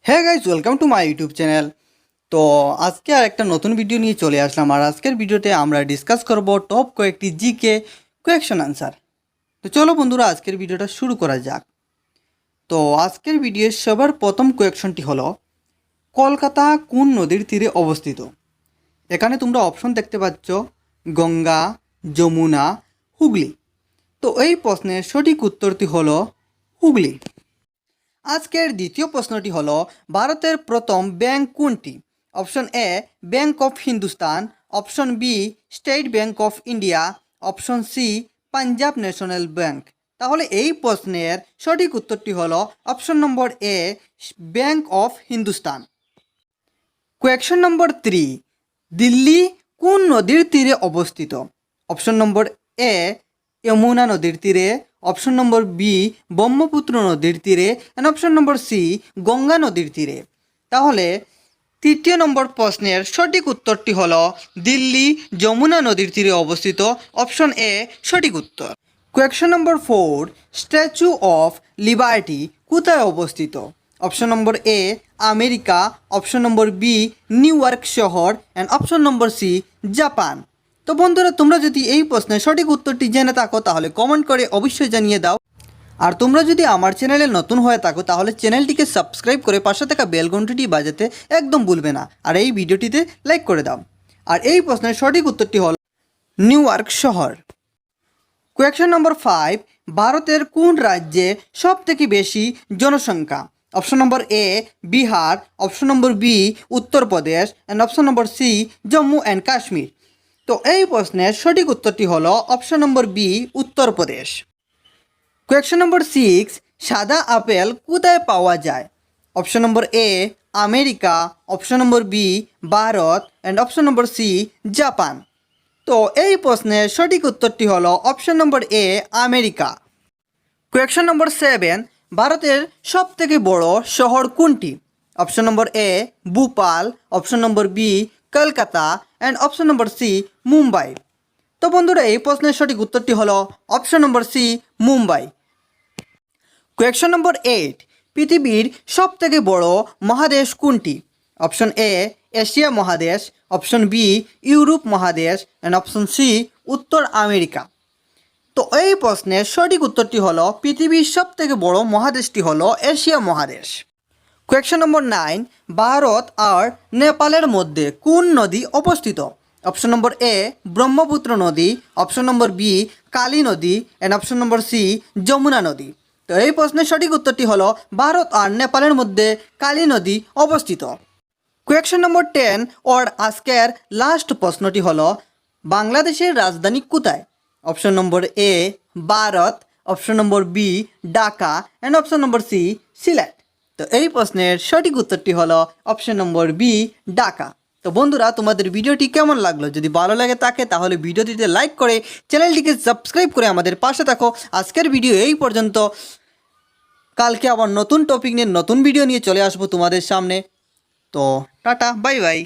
হ্যাঁ guys, welcome to my YouTube channel. তো আজকে আর একটা নতুন ভিডিও নিয়ে চলে আসলাম। আর আজকের ভিডিওতে আমরা ডিসকাস করব টপ কয়েকটি জিকে কোয়েকশন আনসার। তো চলো বন্ধুরা, আজকের ভিডিওটা শুরু করা যাক। তো আজকের ভিডিওর সবার প্রথম কোয়েকশনটি হলো, কলকাতা কোন নদীর তীরে অবস্থিত? এখানে তোমরা অপশন দেখতে পাচ্ছ, গঙ্গা, যমুনা, হুগলি। তো এই প্রশ্নের সঠিক উত্তরটি হলো হুগলি। আজকের দ্বিতীয় প্রশ্নটি হলো, ভারতের প্রথম ব্যাংক কোনটি? Option A bank of Hindustan, option B state bank of India, option C Punjab national bank. তাহলে এই প্রশ্নের সঠিক উত্তরটি হলো option number A bank of Hindustan. Question নম্বর 3, দিল্লি কোন নদীর তীরে অবস্থিত? অপশন নম্বর এ যমুনা নদীর তীরে, অপশন নম্বর বি ব্রহ্মপুত্র নদীর তীরে, and option number C Ganga নদীর তীরে। তাহলে তৃতীয় নম্বর প্রশ্নের সঠিক উত্তরটি হলো দিল্লি যমুনা নদীর তীরে অবস্থিত, অপশন এ সঠিক উত্তর। কোয়েকশন নম্বর 4, স্ট্যাচু অফ লিবার্টি কোথায় অবস্থিত? Option number A America, option number B New York শহর, and option number C Japan. তো বন্ধুরা, তোমরা যদি এই প্রশ্নের সঠিক উত্তরটি জেনে থাকো তাহলে কমেন্ট করে অবশ্যই জানিয়ে দাও। আর তোমরা যদি আমার চ্যানেলে নতুন হয়ে থাকো তাহলে চ্যানেলটিকে সাবস্ক্রাইব করে পাশে থাকা বেল ঘন্টাটি বাজাতে একদম ভুলবে না। আর এই ভিডিওটিতে লাইক করে দাও। আর এই প্রশ্নের সঠিক উত্তরটি হল নিউ ইয়র্ক শহর। কোয়েকশন নম্বর 5, ভারতের কোন রাজ্যে সবথেকে বেশি জনসংখ্যা? Option number A Bihar, option number B Uttar Pradesh, and option number C Jammu and Kashmir. তো এই প্রশ্নের সঠিক উত্তরটি হলো অপশন নম্বর বি উত্তরপ্রদেশ। কোয়েকশন নম্বর 6, সাদা আপেল কোথায় পাওয়া যায়? Option number A America, option number B Bharat, and option number C Japan. তো এই প্রশ্নের সঠিক উত্তরটি হলো option number A America. Question number 7, ভারতের সবথেকে বড় শহর কোনটি? Option number A Bhopal, option number B Kolkata, and option number C Mumbai. তো বন্ধুরা, এই প্রশ্নের সঠিক উত্তরটি হলো অপশন নম্বর সি মুম্বাই। কোয়েকশন নম্বর 8, পৃথিবীর সবথেকে বড় মহাদেশ কোনটি? অপশন এ এশিয়া মহাদেশ, অপশন বি ইউরোপ মহাদেশ, অ্যান্ড অপশন সি উত্তর আমেরিকা। তো এই প্রশ্নের সঠিক উত্তরটি হলো পৃথিবীর সবথেকে বড় মহাদেশটি হলো এশিয়া মহাদেশ। কোয়েকশন নম্বর 9, ভারত আর নেপালের মধ্যে কোন নদী অবস্থিত? অপশন নম্বর এ ব্রহ্মপুত্র নদী, অপশন নম্বর বি কালী নদী, and option number C Yamuna নদী। তো এই প্রশ্নের সঠিক উত্তরটি হলো ভারত আর নেপালের মধ্যে কালী নদী অবস্থিত। কোয়েকশন নম্বর 10 ওর আজকের লাস্ট প্রশ্নটি হলো, বাংলাদেশের রাজধানী কোথায়? Option number A Bharat, option number B Dhaka, and option number C Sylhet. তো এই প্রশ্নের সঠিক উত্তরটি হলো অপশন নম্বর বি ঢাকা। তো বন্ধুরা, তোমাদের ভিডিওটি কেমন লাগলো? যদি ভালো লাগে থাকে তাহলে ভিডিওটিতে লাইক করে চ্যানেলটিকে সাবস্ক্রাইব করে আমাদের পাশে থাকো। আজকের ভিডিও এই পর্যন্ত। কালকে আবার নতুন টপিক নিয়ে নতুন ভিডিও নিয়ে চলে আসবো তোমাদের সামনে। তো টাটা, বাই বাই।